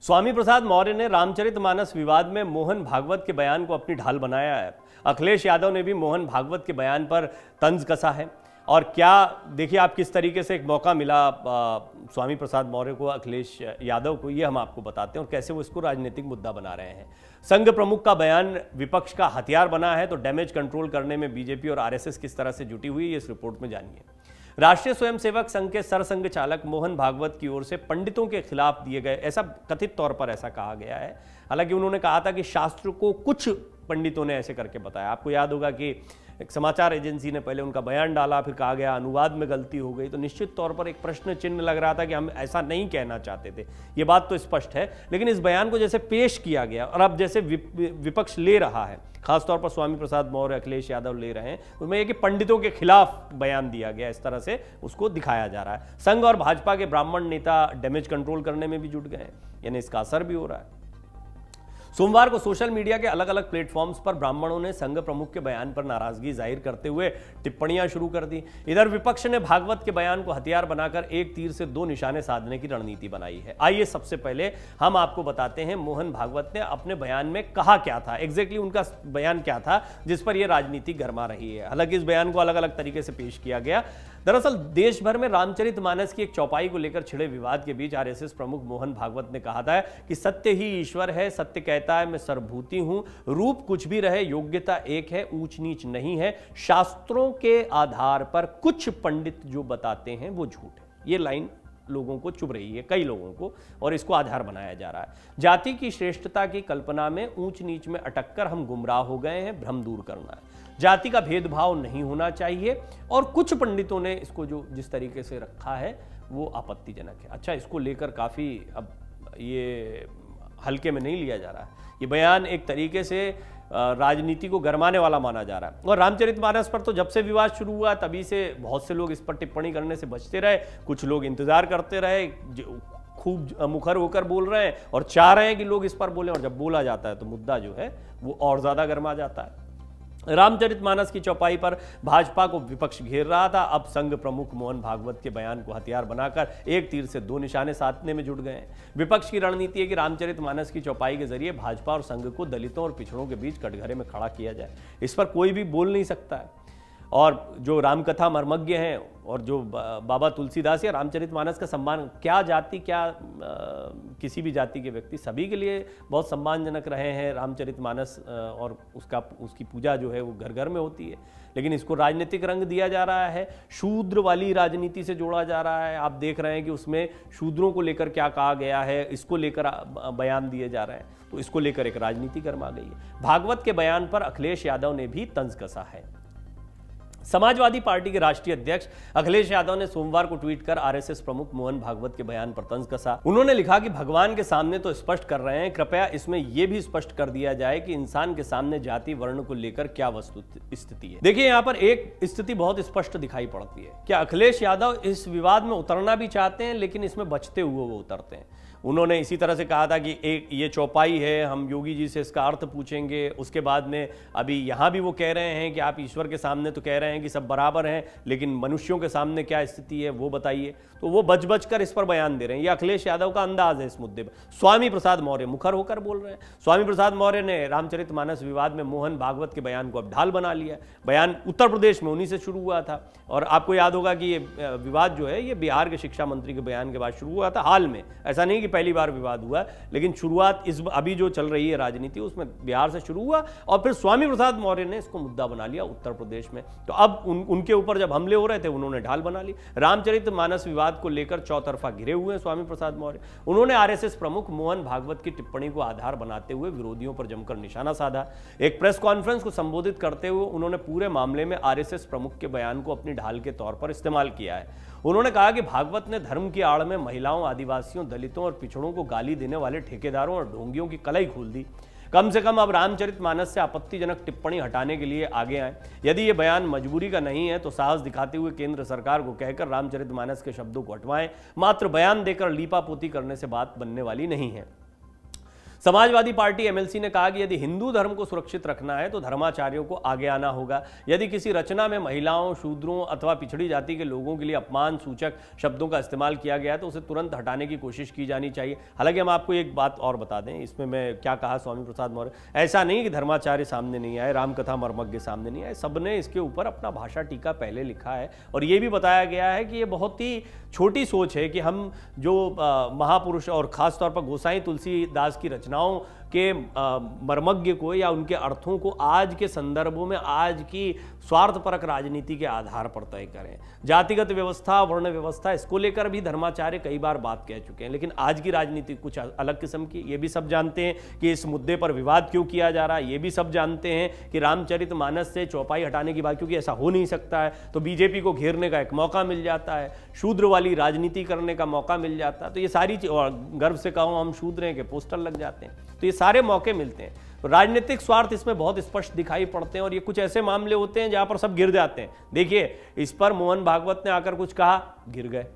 स्वामी प्रसाद मौर्य ने रामचरितमानस विवाद में मोहन भागवत के बयान को अपनी ढाल बनाया है। अखिलेश यादव ने भी मोहन भागवत के बयान पर तंज कसा है। और क्या देखिए आप किस तरीके से एक मौका मिला स्वामी प्रसाद मौर्य को, अखिलेश यादव को, ये हम आपको बताते हैं और कैसे वो इसको राजनीतिक मुद्दा बना रहे हैं। संघ प्रमुख का बयान विपक्ष का हथियार बना है तो डैमेज कंट्रोल करने में बीजेपी और आरएसएस किस तरह से जुटी हुई है इस रिपोर्ट में जानिए। राष्ट्रीय स्वयंसेवक संघ के सरसंघ चालक मोहन भागवत की ओर से पंडितों के खिलाफ दिए गए, ऐसा कथित तौर पर ऐसा कहा गया है, हालांकि उन्होंने कहा था कि शास्त्र को कुछ पंडितों ने ऐसे करके बताया। आपको याद होगा कि एक समाचार एजेंसी ने पहले उनका बयान डाला, फिर कहा गया अनुवाद में गलती हो गई, तो निश्चित तौर पर एक प्रश्न चिन्ह लग रहा था कि हम ऐसा नहीं कहना चाहते थे। ये बात तो स्पष्ट है, लेकिन इस बयान को जैसे पेश किया गया और अब जैसे विपक्ष ले रहा है, खासतौर पर स्वामी प्रसाद मौर्य, अखिलेश यादव ले रहे हैं, उसमें यह कि पंडितों के खिलाफ बयान दिया गया, इस तरह से उसको दिखाया जा रहा है। संघ और भाजपा के ब्राह्मण नेता डैमेज कंट्रोल करने में भी जुट गए हैं, यानी इसका असर भी हो रहा है। सोमवार को सोशल मीडिया के अलग अलग प्लेटफॉर्म्स पर ब्राह्मणों ने संघ प्रमुख के बयान पर नाराजगी जाहिर करते हुए टिप्पणियां शुरू कर दी। इधर विपक्ष ने भागवत के बयान को हथियार बनाकर एक तीर से दो निशाने साधने की रणनीति बनाई है। आइए सबसे पहले हम आपको बताते हैं मोहन भागवत ने अपने बयान में कहा क्या था, एग्जैक्टली उनका बयान क्या था जिस पर यह राजनीति गरमा रही है। हालांकि इस बयान को अलग अलग तरीके से पेश किया गया। दरअसल देश भर में रामचरितमानस की एक चौपाई को लेकर छिड़े विवाद के बीच आरएसएस प्रमुख मोहन भागवत ने कहा था कि सत्य ही ईश्वर है, सत्य कहता है मैं सर्वभूति हूं, रूप कुछ भी रहे योग्यता एक है, ऊंच नीच नहीं है, शास्त्रों के आधार पर कुछ पंडित जो बताते हैं वो झूठ है। ये लाइन लोगों को चुभ रही है, कई लोगों को, और इसको आधार बनाया जा रहा है। जाति की श्रेष्ठता की कल्पना में ऊंच नीच में अटक कर हम गुमराह हो गए हैं, भ्रम दूर करना है, जाति का भेदभाव नहीं होना चाहिए। और कुछ पंडितों ने इसको जो जिस तरीके से रखा है वो आपत्तिजनक है। अच्छा, इसको लेकर काफी अब ये हल्के में नहीं लिया जा रहा है। ये बयान एक तरीके से राजनीति को गरमाने वाला माना जा रहा है। और रामचरितमानस पर तो जब से विवाद शुरू हुआ तभी से बहुत से लोग इस पर टिप्पणी करने से बचते रहे, कुछ लोग इंतजार करते रहे, खूब मुखर होकर बोल रहे हैं और चाह रहे हैं कि लोग इस पर बोलें, और जब बोला जाता है तो मुद्दा जो है वो और ज्यादा गरमा जाता है। रामचरितमानस की चौपाई पर भाजपा को विपक्ष घेर रहा था। अब संघ प्रमुख मोहन भागवत के बयान को हथियार बनाकर एक तीर से दो निशाने साधने में जुट गए हैं। विपक्ष की रणनीति है कि रामचरितमानस की चौपाई के जरिए भाजपा और संघ को दलितों और पिछड़ों के बीच कटघरे में खड़ा किया जाए। इस पर कोई भी बोल नहीं सकता है। और जो रामकथा मर्मज्ञ हैं और जो बाबा तुलसीदास या रामचरितमानस का सम्मान, क्या जाति क्या किसी भी जाति के व्यक्ति, सभी के लिए बहुत सम्मानजनक रहे हैं रामचरितमानस, और उसकी पूजा जो है वो घर घर में होती है। लेकिन इसको राजनीतिक रंग दिया जा रहा है, शूद्र वाली राजनीति से जोड़ा जा रहा है। आप देख रहे हैं कि उसमें शूद्रों को लेकर क्या कहा गया है, इसको लेकर बयान दिए जा रहे हैं, तो इसको लेकर एक राजनीति गरमा गई है। भागवत के बयान पर अखिलेश यादव ने भी तंज कसा है। समाजवादी पार्टी के राष्ट्रीय अध्यक्ष अखिलेश यादव ने सोमवार को ट्वीट कर आरएसएस प्रमुख मोहन भागवत के बयान पर तंज कसा। उन्होंने लिखा कि भगवान के सामने तो स्पष्ट कर रहे हैं, कृपया इसमें यह भी स्पष्ट कर दिया जाए कि इंसान के सामने जाति वर्ण को लेकर क्या वस्तु स्थिति है। देखिए, यहाँ पर एक स्थिति बहुत स्पष्ट दिखाई पड़ती है। क्या अखिलेश यादव इस विवाद में उतरना भी चाहते हैं, लेकिन इसमें बचते हुए वो उतरते हैं। उन्होंने इसी तरह से कहा था कि एक ये चौपाई है, हम योगी जी से इसका अर्थ पूछेंगे। उसके बाद में अभी यहाँ भी वो कह रहे हैं कि आप ईश्वर के सामने तो कह रहे हैं कि सब बराबर हैं, लेकिन मनुष्यों के सामने क्या स्थिति है वो बताइए। तो वो बच कर इस पर बयान दे रहे हैं। ये अखिलेश यादव का अंदाज है इस मुद्दे पर। स्वामी प्रसाद मौर्य मुखर होकर बोल रहे हैं। स्वामी प्रसाद मौर्य ने रामचरितमानस विवाद में मोहन भागवत के बयान को अब ढाल बना लिया। बयान उत्तर प्रदेश में उन्हीं से शुरू हुआ था, और आपको याद होगा कि ये विवाद जो है ये बिहार के शिक्षा मंत्री के बयान के बाद शुरू हुआ था। हाल में, ऐसा नहीं कि पहली बार विवाद हुआ, लेकिन शुरुआत इस अभी जो चल रही है राजनीति उसमें बिहार से शुरू हुआ, और फिर स्वामी प्रसाद मौर्य ने इसको मुद्दा बना लिया उत्तर प्रदेश में। तो अब उनके ऊपर जब हमले हो रहे थे उन्होंने ढाल बना ली। रामचरितमानस विवाद को लेकर चौतरफा घिरे हुए हैं स्वामी प्रसाद मौर्य। उन्होंने आरएसएस प्रमुख मोहन भागवत की टिप्पणी को आधार बनाते हुए विरोधियों पर जमकर निशाना साधा। एक प्रेस कॉन्फ्रेंस को संबोधित करते हुए उन्होंने पूरे मामले में आरएसएस प्रमुख के बयान को अपनी ढाल के तौर पर इस्तेमाल किया है। उन्होंने कहा कि भागवत ने धर्म की आड़ में महिलाओं, आदिवासियों, दलितों और पिछड़ों को गाली देने वाले ठेकेदारों और ढोंगियों की कलाई खोल दी। कम से कम अब रामचरितमानस से आपत्तिजनक टिप्पणी हटाने के लिए आगे आए। यदि ये बयान मजबूरी का नहीं है तो साहस दिखाते हुए केंद्र सरकार को कहकर रामचरितमानस के शब्दों को हटवाएं। मात्र बयान देकर लीपापोती करने से बात बनने वाली नहीं है। समाजवादी पार्टी एमएलसी ने कहा कि यदि हिंदू धर्म को सुरक्षित रखना है तो धर्माचार्यों को आगे आना होगा। यदि किसी रचना में महिलाओं, शूद्रों अथवा पिछड़ी जाति के लोगों के लिए अपमान सूचक शब्दों का इस्तेमाल किया गया तो उसे तुरंत हटाने की कोशिश की जानी चाहिए। हालांकि हम आपको एक बात और बता दें, इसमें मैं क्या कहा स्वामी प्रसाद मौर्य, ऐसा नहीं कि धर्माचार्य सामने नहीं आए, रामकथा मर्मज्ञ सामने नहीं आए, सबने इसके ऊपर अपना भाषा टीका पहले लिखा है। और ये भी बताया गया है कि ये बहुत ही छोटी सोच है कि हम जो महापुरुष और खासतौर पर गोसाई तुलसीदास की रचनाओं के मर्मज्ञ को या उनके अर्थों को आज के संदर्भों में आज की स्वार्थपरक राजनीति के आधार पर तय करें। जातिगत व्यवस्था, वर्ण व्यवस्था, इसको लेकर भी धर्माचार्य कई बार बात कह चुके हैं, लेकिन आज की राजनीति कुछ अलग किस्म की। ये भी सब जानते हैं कि इस मुद्दे पर विवाद क्यों किया जा रहा है, ये भी सब जानते हैं कि रामचरितमानस से चौपाई हटाने की बात, क्योंकि ऐसा हो नहीं सकता है, तो बीजेपी को घेरने का एक मौका मिल जाता है, शूद्र वाली राजनीति करने का मौका मिल जाता है। तो ये सारी चीज, और गर्व से कहूँ हम शूद्र हैं के पोस्टर लग जाते हैं, तो ये सारे मौके मिलते हैं। तो राजनीतिक स्वार्थ इसमें बहुत स्पष्ट दिखाई पड़ते हैं और ये कुछ ऐसे मामले होते हैं जहां पर सब गिर जाते हैं। देखिए, इस पर मोहन भागवत ने आकर कुछ कहा, गिर गए।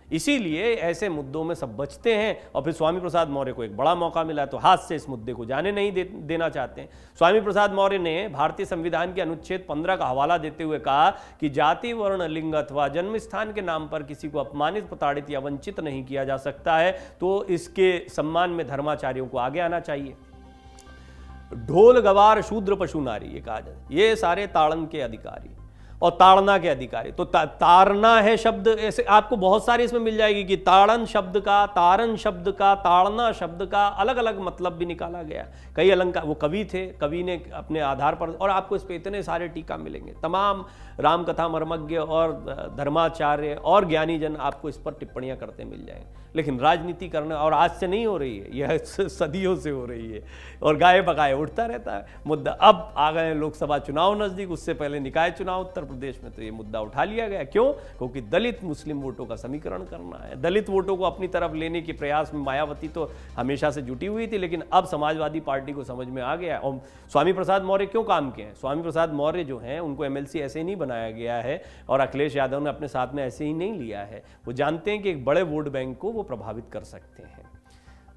इसीलिए ऐसे मुद्दों में सब बचते हैं और फिर स्वामी प्रसाद मौर्य को एक बड़ा मौका मिला तो हाथ से इस मुद्दे को जाने नहीं देना चाहते हैं। स्वामी प्रसाद मौर्य ने भारतीय संविधान के अनुच्छेद 15 का हवाला देते हुए कहा कि जाति, वर्ण, लिंग अथवा जन्म स्थान के नाम पर किसी को अपमानित, प्रताड़ित या वंचित नहीं किया जा सकता है, तो इसके सम्मान में धर्माचार्यों को आगे आना चाहिए। ढोल, गवार, शूद्र, पशु, नारी, ये कहा जाए, ये सारे ताड़न के अधिकारी और ताड़ना के अधिकारी। तो ताड़ना है शब्द, ऐसे आपको बहुत सारी इसमें मिल जाएगी कि ताड़न शब्द का, तारन शब्द का, ताड़ना शब्द का अलग अलग मतलब भी निकाला गया। कई अलंकार, वो कवि थे, कवि ने अपने आधार पर, और आपको इस पे इतने सारे टीका मिलेंगे। तमाम रामकथा मर्मज्ञ और धर्माचार्य और ज्ञानीजन आपको इस पर टिप्पणियां करते मिल जाएंगे। लेकिन राजनीति करना, और आज से नहीं हो रही है, यह सदियों से हो रही है और गाये बगाए उठता रहता है मुद्दा। अब आ गए लोकसभा चुनाव नजदीक, उससे पहले निकाय चुनाव उत्तर प्रदेश में, तो ये मुद्दा उठा लिया गया। क्यों? क्योंकि दलित मुस्लिम वोटों का समीकरण करना है। दलित वोटों को अपनी तरफ लेने के प्रयास में मायावती तो हमेशा से जुटी हुई थी, लेकिन अब समाजवादी पार्टी को समझ में आ गया। और स्वामी प्रसाद मौर्य क्यों काम किए हैं? स्वामी प्रसाद मौर्य जो हैं उनको एमएलसी ऐसे ही नहीं बनाया गया है और अखिलेश यादव ने अपने साथ में ऐसे ही नहीं लिया है। वो जानते हैं कि एक बड़े वोट बैंक को वो प्रभावित कर सकते हैं।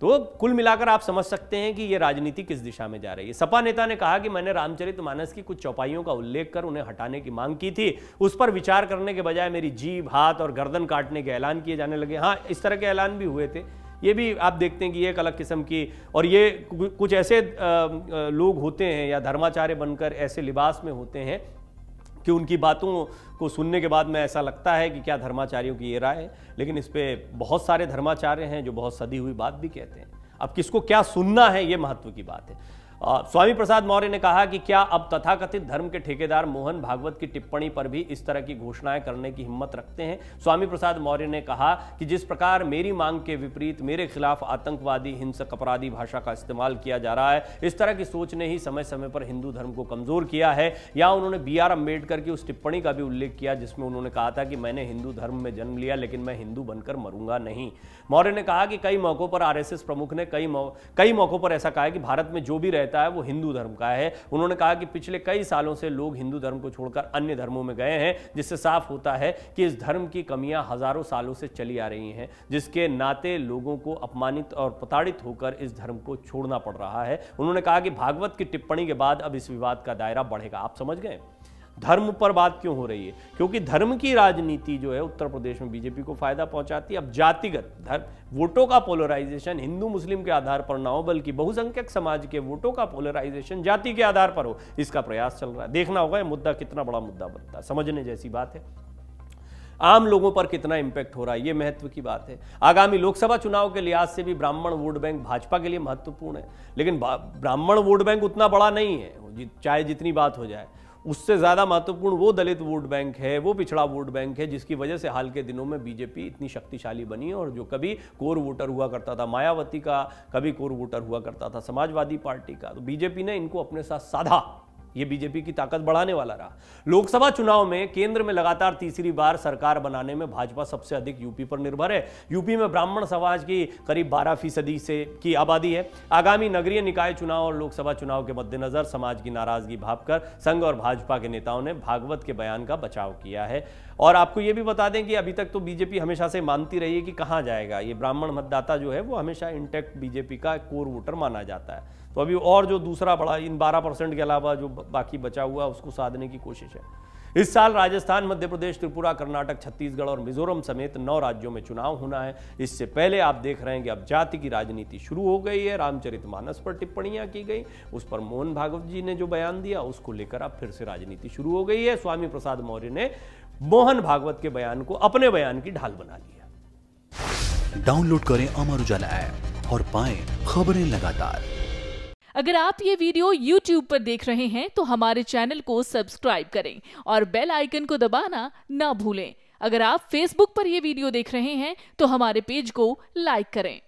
तो कुल मिलाकर आप समझ सकते हैं कि ये राजनीति किस दिशा में जा रही है। सपा नेता ने कहा कि मैंने रामचरितमानस की कुछ चौपाइयों का उल्लेख कर उन्हें हटाने की मांग की थी, उस पर विचार करने के बजाय मेरी जीभ, हाथ और गर्दन काटने के ऐलान किए जाने लगे। हाँ, इस तरह के ऐलान भी हुए थे, ये भी आप देखते हैं कि ये एक अलग किस्म की, और ये कुछ ऐसे लोग होते हैं या धर्माचार्य बनकर ऐसे लिबास में होते हैं कि उनकी बातों को सुनने के बाद में ऐसा लगता है कि क्या धर्माचार्यों की ये राय है। लेकिन इस पे बहुत सारे धर्माचार्य हैं जो बहुत सदी हुई बात भी कहते हैं। अब किसको क्या सुनना है, ये महत्व की बात है। स्वामी प्रसाद मौर्य ने कहा कि क्या अब तथाकथित धर्म के ठेकेदार मोहन भागवत की टिप्पणी पर भी इस तरह की घोषणाएं करने की हिम्मत रखते हैं? स्वामी प्रसाद मौर्य ने कहा कि जिस प्रकार मेरी मांग के विपरीत मेरे खिलाफ आतंकवादी, हिंसक, अपराधी भाषा का इस्तेमाल किया जा रहा है, इस तरह की सोच ने ही समय समय पर हिंदू धर्म को कमजोर किया है। या उन्होंने BR अम्बेडकर की उस टिप्पणी का भी उल्लेख किया जिसमें उन्होंने कहा था कि मैंने हिंदू धर्म में जन्म लिया लेकिन मैं हिंदू बनकर मरूंगा नहीं। मौर्य ने कहा कि कई मौकों पर RSS प्रमुख ने कई मौकों पर ऐसा कहा है कि भारत में जो भी रहता है वो हिंदू धर्म का है। उन्होंने कहा कि पिछले कई सालों से लोग हिंदू धर्म को छोड़कर अन्य धर्मों में गए हैं, जिससे साफ होता है कि इस धर्म की कमियां हजारों सालों से चली आ रही हैं, जिसके नाते लोगों को अपमानित और प्रताड़ित होकर इस धर्म को छोड़ना पड़ रहा है। उन्होंने कहा कि भागवत की टिप्पणी के बाद अब इस विवाद का दायरा बढ़ेगा। आप समझ गए धर्म पर बात क्यों हो रही है? क्योंकि धर्म की राजनीति जो है उत्तर प्रदेश में बीजेपी को फायदा पहुंचाती है। अब जातिगत धर्म वोटों का पोलराइजेशन हिंदू मुस्लिम के आधार पर ना हो, बल्कि बहुसंख्यक समाज के वोटों का पोलराइजेशन जाति के आधार पर हो, इसका प्रयास चल रहा है। देखना होगा ये मुद्दा कितना बड़ा मुद्दा बनता है, समझने जैसी बात है। आम लोगों पर कितना इंपैक्ट हो रहा है, ये महत्व की बात है। आगामी लोकसभा चुनाव के लिहाज से भी ब्राह्मण वोट बैंक भाजपा के लिए महत्वपूर्ण है, लेकिन ब्राह्मण वोट बैंक उतना बड़ा नहीं है, चाहे जितनी बात हो जाए। उससे ज़्यादा महत्वपूर्ण वो दलित वोट बैंक है, वो पिछड़ा वोट बैंक है, जिसकी वजह से हाल के दिनों में बीजेपी इतनी शक्तिशाली बनी है। और जो कभी कोर वोटर हुआ करता था मायावती का, कभी कोर वोटर हुआ करता था समाजवादी पार्टी का, तो बीजेपी ने इनको अपने साथ साधा। ये बीजेपी की ताकत बढ़ाने वाला रहा। लोकसभा चुनाव में केंद्र में लगातार तीसरी बार सरकार बनाने में भाजपा सबसे अधिक यूपी पर निर्भर है। यूपी में ब्राह्मण समाज की करीब 12% से की आबादी है। आगामी नगरीय निकाय चुनाव और लोकसभा चुनाव के मद्देनजर समाज की नाराजगी भांपकर संघ और भाजपा के नेताओं ने भागवत के बयान का बचाव किया है। और आपको ये भी बता दें कि अभी तक तो बीजेपी हमेशा से मानती रही है कि कहाँ जाएगा, ये ब्राह्मण मतदाता जो है वो हमेशा इंटैक्ट बीजेपी का कोर वोटर माना जाता है। तो अभी और जो दूसरा बड़ा इन 12% के अलावा जो बाकी बचा हुआ उसको साधने की कोशिश है। इस साल राजस्थान, मध्य प्रदेश, त्रिपुरा, कर्नाटक, छत्तीसगढ़ और मिजोरम समेत 9 राज्यों में चुनाव होना है। इससे पहले आप देख रहे हैं कि अब जाति की राजनीति शुरू हो गई है। रामचरितमानस पर टिप्पणियां की गई, उस पर मोहन भागवत जी ने जो बयान दिया उसको लेकर अब फिर से राजनीति शुरू हो गई है। स्वामी प्रसाद मौर्य ने मोहन भागवत के बयान को अपने बयान की ढाल बना लिया। डाउनलोड करें अमर उजाला ऐप और पाएं खबरें लगातार। अगर आप ये वीडियो YouTube पर देख रहे हैं तो हमारे चैनल को सब्सक्राइब करें और बेल आइकन को दबाना ना भूलें। अगर आप Facebook पर ये वीडियो देख रहे हैं तो हमारे पेज को लाइक करें।